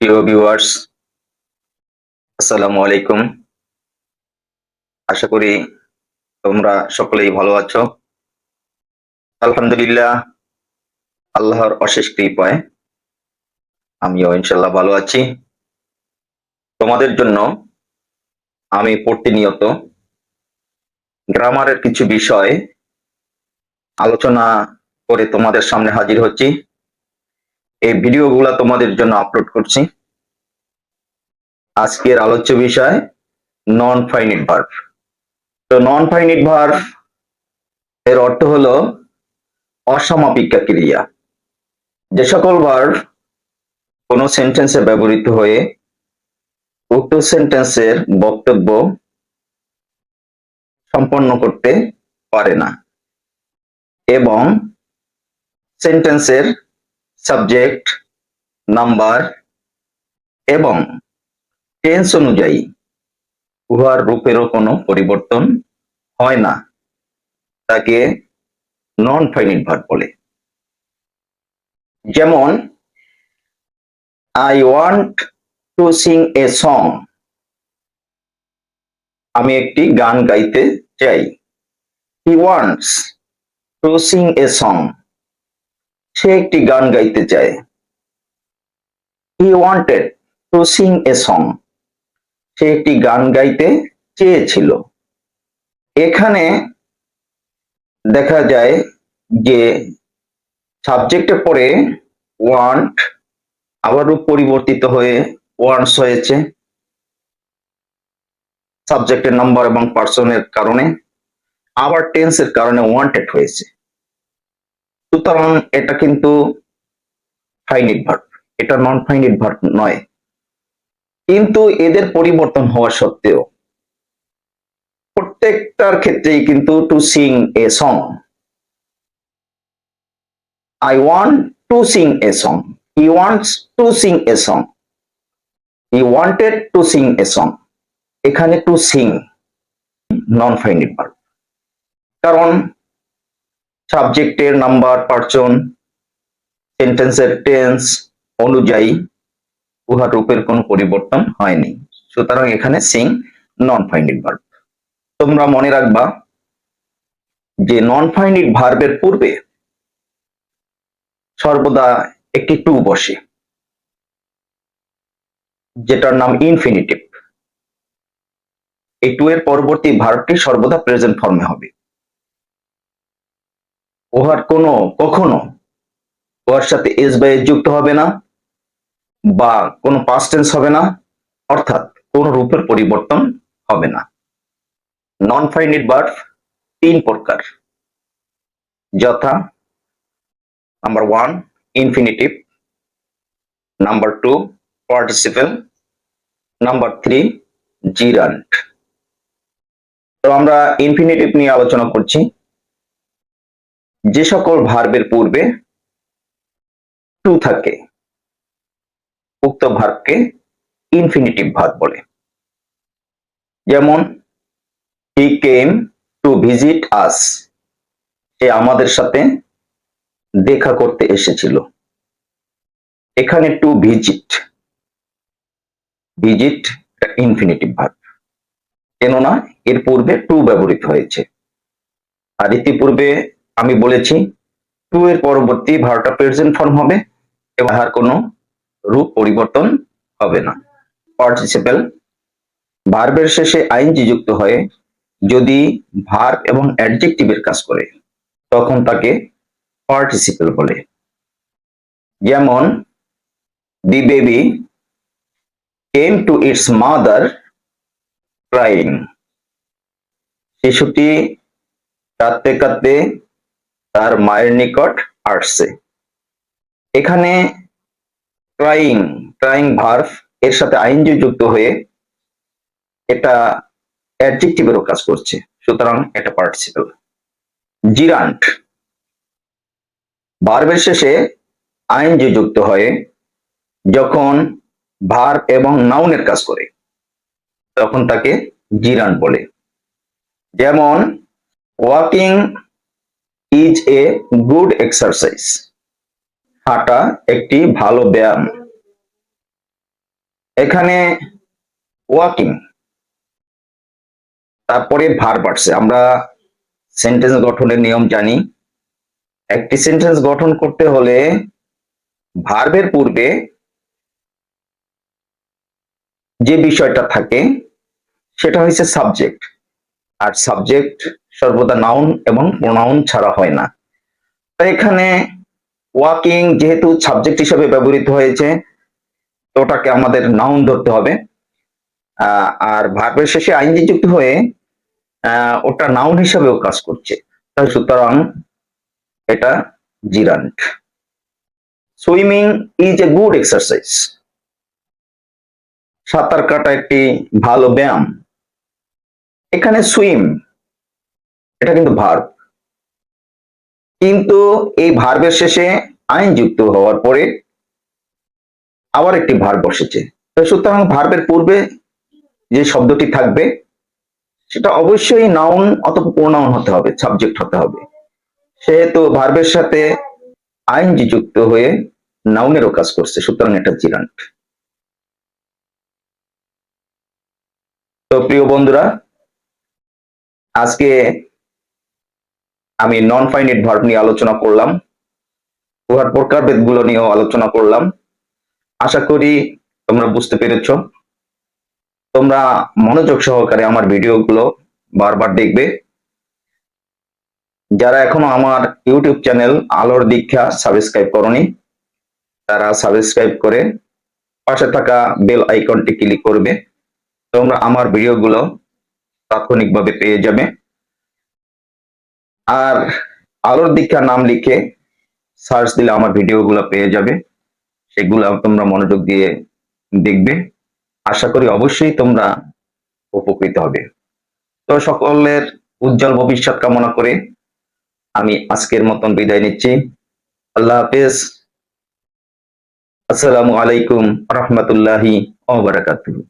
প্রিয় ভিউয়ার্স, আসসালামু আলাইকুম। আশা করি তোমরা সকলেই ভালো আছো। আলহামদুলিল্লাহ, আল্লাহর অশেষ কৃপায় আমিও ইনশাল্লাহ ভালো আছি। তোমাদের জন্য আমি প্রতিনিয়ত গ্রামারের কিছু বিষয় আলোচনা করে তোমাদের সামনে হাজির হচ্ছি। এই ভিডিওগুলা তোমাদের জন্য আপলোড করছি। আজকের আলোচ্য বিষয় নন ফাইনিট ভার্ব। তো নন ফাইনিট ভার্ব এর অর্থ হলো অসমাপিকা ক্রিয়া। যে সকল ভার্ব কোনো সেন্টেন্সে ব্যবহৃত হয়ে উক্ত সেন্টেন্সের বক্তব্য সম্পন্ন করতে পারে না এবং সেন্টেন্সের সাবজেক্ট, নাম্বার এবং টেন্স অনুযায়ী উহার রূপেরও কোনো পরিবর্তন হয় না, তাকে নন ফাইনিট ভার্ব বলে। যেমন, I want to sing a song, আমি একটি গান গাইতে চাই। He wants to sing a song, সে একটি গান গাইতে চায়। He wanted to sing a song, সে একটি গান গাইতে চেয়েছিল। এখানে দেখা যায় যে সাবজেক্টের পরে ওয়ান্ট আবার রূপ পরিবর্তিত হয়ে ওয়ান্টস হয়েছে সাবজেক্টের নাম্বার এবং পার্সনের কারণে, আবার টেন্সের কারণে ওয়ান্টেড হয়েছে। সুতরাং এটা কিন্তু ফাইনিট ভার্ব, এটা নন ফাইনিট ভার্ব নয়। কিন্তু এদের পরিবর্তন হওয়া সত্ত্বেও প্রত্যেকটার ক্ষেত্রেই কিন্তু to sing a song, I want to sing a song, he wants to sing a song, he wanted to sing a song, এখানে to sing non finite verb, কারণ সাবজেক্টের নাম্বার, পার্সন, সেন্টেন্সের টেন্স অনুযায়ী উহার রূপের কোনো পরিবর্তন হয়নি। সুতরাং এখানে সিং নন ফাইনিট ভার্ব। তোমরা মনে রাখবা যে নন ফাইনিট ভার্বের পূর্বে সর্বদা একটি টু বসে, যেটার নাম ইনফিনিটিভ। এই টু এর পরবর্তী ভার্বটি সর্বদা প্রেজেন্ট ফর্মে হবে। উহার কখনো উহার সাথে এস বা এস যুক্ত হবে না বা কোনো পাস্ট টেন্স হবে না, অর্থাৎ কোনো রূপের পরিবর্তন হবে না। নন ফাইনিট ভার্ব তিন প্রকার, যথা number 1 infinitive, number 2 participle, number 3 gerund. তো আমরা ইনফিনিটিভ নিয়ে আলোচনা করছি। যে সকল ভার্বের পূর্বে টু থাকে উক্ত ভার্বকে ইনফিনিটিভ ভার্ব বলে। যেমন, হি কেম টু ভিজিট আস, সে আমাদের সাথে দেখা করতে এসেছিল। এখানে to visit, visit infinitive verb, কেননা এর পূর্বে টু ব্যবহৃত হয়েছে। আর ইতিপূর্বে আমি বলেছি টু এর পরবর্তী ভার্বটা প্রেজেন্ট ফর্ম হবে এবং আর কোনো রূপ পরিবর্তন হবে না। পার্টিসিপেল, ভার্বের শেষে আইএনজি যুক্ত হয়ে যদি ভার্ব এবং অ্যাডজেক্টিভের কাজ করে তখন তাকে পার্টিসিপেল বলে। যেমন, দি baby came to its mother crying, শিশুটি কাঁদতে কাঁদতে তার মায়ের নিকট আসছে। এখানে ক্রাইং, ক্রাইং ভার্ব এর সাথে আইএনজি যুক্ত হয়ে এটা অ্যাডজেক্টিভেরও কাজ করছে, সুতরাং এটা পার্টিসিপেল। জিরান্ট, ভার্বের শেষে আইএনজি যুক্ত হয়ে যখন ভার্ব এবং নাউনের কাজ করে তখন তাকে জিরান্ট বলে। যেমন, walking is a good exercise, হাঁটা একটি ভালো ব্যায়াম। এখানে ওয়াকিং, তারপরে ভার্ব আসছে। আমরা সেন্টেন্স গঠনের নিয়ম জানি। একটি সেন্টেন্স গঠন করতে হলে ভার্বের পূর্বে যে বিষয়টা থাকে সেটা হচ্ছে সাবজেক্ট, আর সাবজেক্ট সর্বদা নাউন এবং প্রোনাউন ছাড়া হয় না। তো এখানে ওয়াকিং যেহেতু সাবজেক্ট হিসেবে ব্যবহৃত হয়েছে, তো ওটাকে আমাদের নাউন ধরতে হবে। আর ভার্বের শেষে আইনজি যুক্ত হয়ে ওটা নাউন হিসেবেও কাজ করছে, তাই সুতরাং এটা gerund. Swimming is a good exercise, সাঁতার কাটা একটি ভালো ব্যায়াম। এখানে সুইম এটা কিন্তু ভার্ব, কিন্তু এই ভার্বের শেষে আইন যুক্ত হওয়ার পরে আবার একটি ভার্ব বসেছে। তো সুতরাং ভার্বের পূর্বে যে শব্দটি থাকবে সেটা অবশ্যই নাউন অথবা প্রোনাউন হতে হবে, সাবজেক্ট হতে হবে। সেহেতু ভার্বের সাথে আইনজি যুক্ত হয়ে নাউনেরও কাজ করছে, সুতরাং এটা জিরান্ট। তো প্রিয় বন্ধুরা, আজকে আমি নন ফাইনাইট ভার্ব নিয়ে আলোচনা করলাম, উহার প্রকারভেদগুলো নিয়েও আলোচনা করলাম। আশা করি তোমরা বুঝতে পেরেছো। তোমরা মনোযোগ সহকারে আমার ভিডিওগুলো বারবার দেখবে। যারা এখনো আমার ইউটিউব চ্যানেল আলোর দীক্ষা সাবস্ক্রাইব করনি, তারা সাবস্ক্রাইব করে পাশে থাকা বেল আইকনটি ক্লিক করবে। তোমরা আমার ভিডিওগুলো তাৎক্ষণিকভাবে পেয়ে যাবে। আর আলোর দীক্ষা নাম লিখে সার্চ দিলে আমার ভিডিওগুলো পেয়ে যাবে, সেগুলো তোমরা মনোযোগ দিয়ে দেখবে। আশা করি অবশ্যই তোমরা উপকৃত হবে। তো সকলের উজ্জ্বল ভবিষ্যৎ কামনা করে আমি আজকের মতন বিদায় নিচ্ছি। আল্লাহ হাফেজ। আসসালামু আলাইকুম রহমতুল্লাহি ওয়া বারাকাতুহু।